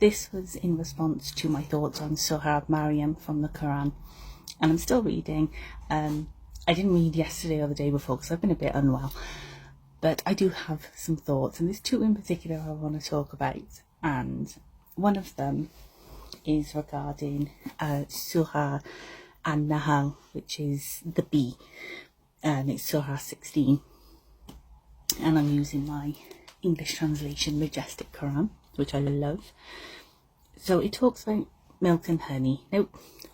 this was in response to my thoughts on Surah Maryam from the Quran, and I'm still reading. I didn't read yesterday or the day before because I've been a bit unwell, but I do have some thoughts, and there's two in particular I want to talk about, and one of them is regarding Surah An-Nahl, which is the bee, and it's Surah 16, and I'm using my English translation, Majestic Quran, which I love. So it talks about milk and honey. Now,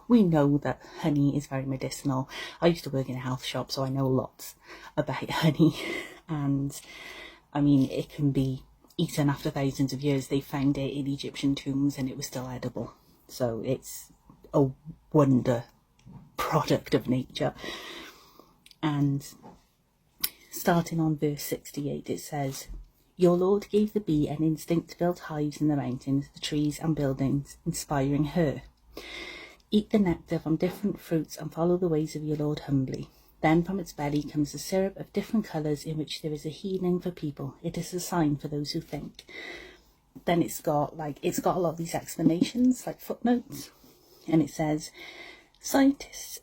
we know that honey is very medicinal. I used to work in a health shop, so I know lots about honey. And I mean, it can be eaten after thousands of years. They found it in Egyptian tombs and it was still edible. So it's a wonder product of nature. And starting on verse 68, it says, "Your Lord gave the bee an instinct to build hives in the mountains, the trees and buildings, inspiring her. Eat the nectar from different fruits and follow the ways of your Lord humbly. Then from its belly comes a syrup of different colours in which there is a healing for people. It is a sign for those who think." Then it's got a lot of these explanations, like footnotes, and it says, scientists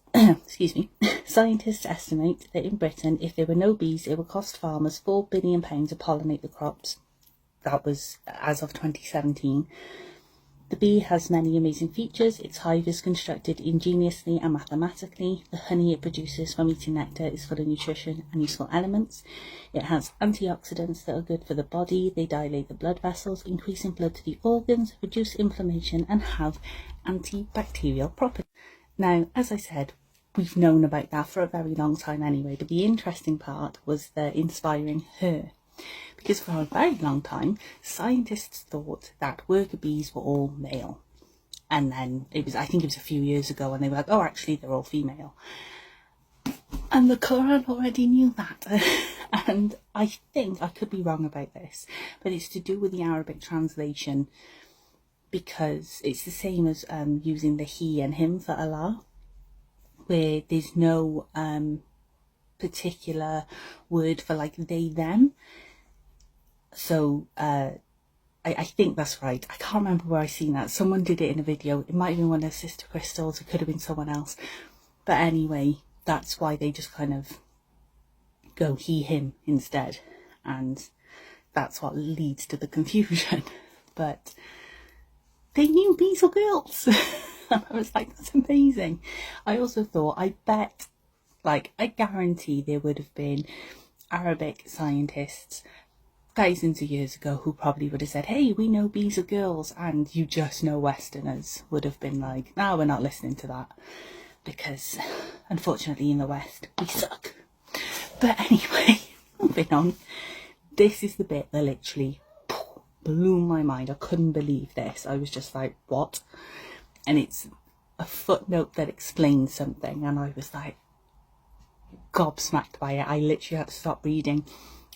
estimate that in Britain, if there were no bees, it would cost farmers £4 billion to pollinate the crops. That was as of 2017. The bee has many amazing features. Its hive is constructed ingeniously and mathematically. The honey it produces from eating nectar is full of nutrition and useful elements. It has antioxidants that are good for the body. They dilate the blood vessels, increasing blood to the organs, reduce inflammation, and have antibacterial properties. Now, as I said, we've known about that for a very long time anyway, but the interesting part was the inspiring her. Because for a very long time, scientists thought that worker bees were all male. And then I think it was a few years ago, and they were like, oh, actually, they're all female. And the Quran already knew that. And I think, I could be wrong about this, but it's to do with the Arabic translation, because it's the same as using the he and him for Allah, where there's no particular word for like they, them. So I think that's right. I can't remember where I seen that. Someone did it in a video. It might have been one of Sister Crystal's. It could have been someone else. But anyway, that's why they just kind of go he, him instead. And that's what leads to the confusion. But they knew bees were girls. And I was like, that's amazing. I also thought, I guarantee there would have been Arabic scientists thousands of years ago who probably would have said, hey, we know bees are girls, and you just know Westerners would have been like, no, we're not listening to that, because unfortunately in the West we suck. But anyway, moving on, this is the bit that literally blew my mind. I couldn't believe this. I was just like, what? And it's a footnote that explains something, and I was like gobsmacked by it. I literally had to stop reading.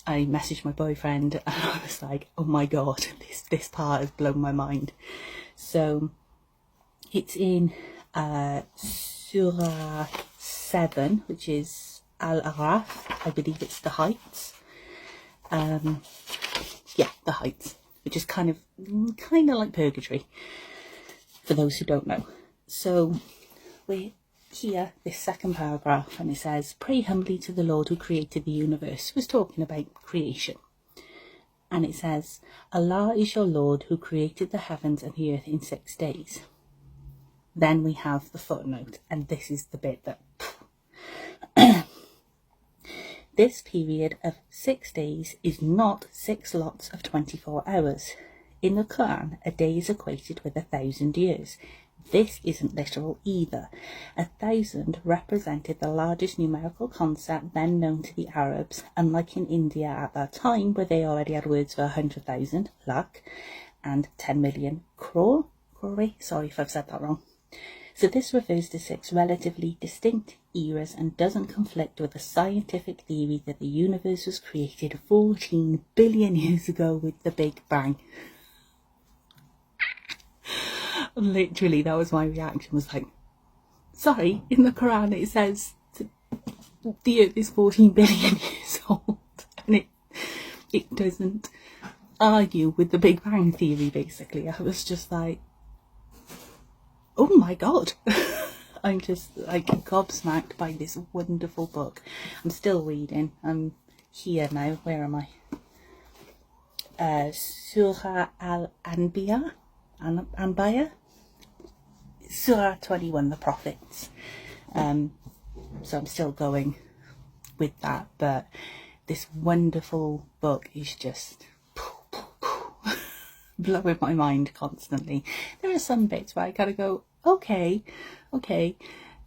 I messaged my boyfriend and I was like, oh my god, this part has blown my mind. So it's in Surah 7, which is Al-Araf. I believe it's the heights. The heights, which is kind of like purgatory, for those who don't know. So we're here, this second paragraph, and it says, pray humbly to the Lord who created the universe. It was talking about creation. And it says, Allah is your Lord who created the heavens and the earth in 6 days. Then we have the footnote, and this is the bit that this period of 6 days is not 6 lots of 24 hours. In the Quran, a day is equated with 1,000 years. This isn't literal either. 1,000 represented the largest numerical concept then known to the Arabs, unlike in India at that time, where they already had words for 100,000, lakh, and 10 million, crore, sorry if I've said that wrong. So this refers to 6 relatively distinct eras and doesn't conflict with the scientific theory that the universe was created 14 billion years ago with the Big Bang. Literally, that was my reaction, was like, sorry, in the Quran it says the earth is 14 billion years old, and it doesn't argue with the Big Bang Theory, basically. I was just like, oh my god. I'm just like gobsmacked by this wonderful book. I'm still reading. I'm here now. Where am I? Surah Al-Anbiya, Surah 21, the Prophets. So I'm still going with that, but this wonderful book is just blowing my mind constantly. There are some bits where I kind of go, okay,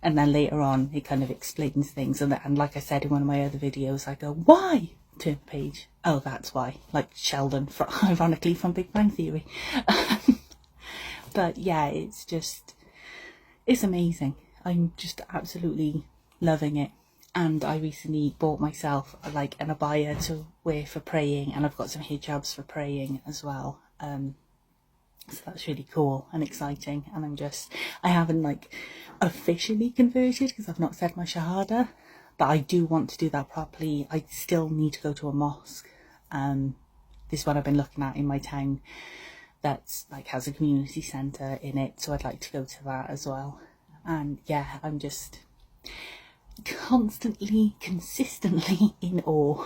and then later on it kind of explains things, and like I said in one of my other videos, I go, why? Turn the page, oh, that's why, like Sheldon, ironically from Big Bang Theory. But yeah, it's amazing. I'm just absolutely loving it. And I recently bought myself like an abaya to wear for praying, and I've got some hijabs for praying as well. So that's really cool and exciting. And I haven't like officially converted because I've not said my shahada, but I do want to do that properly. I still need to go to a mosque. This one I've been looking at in my town that's like has a community centre in it, so I'd like to go to that as well. And yeah, I'm just consistently in awe.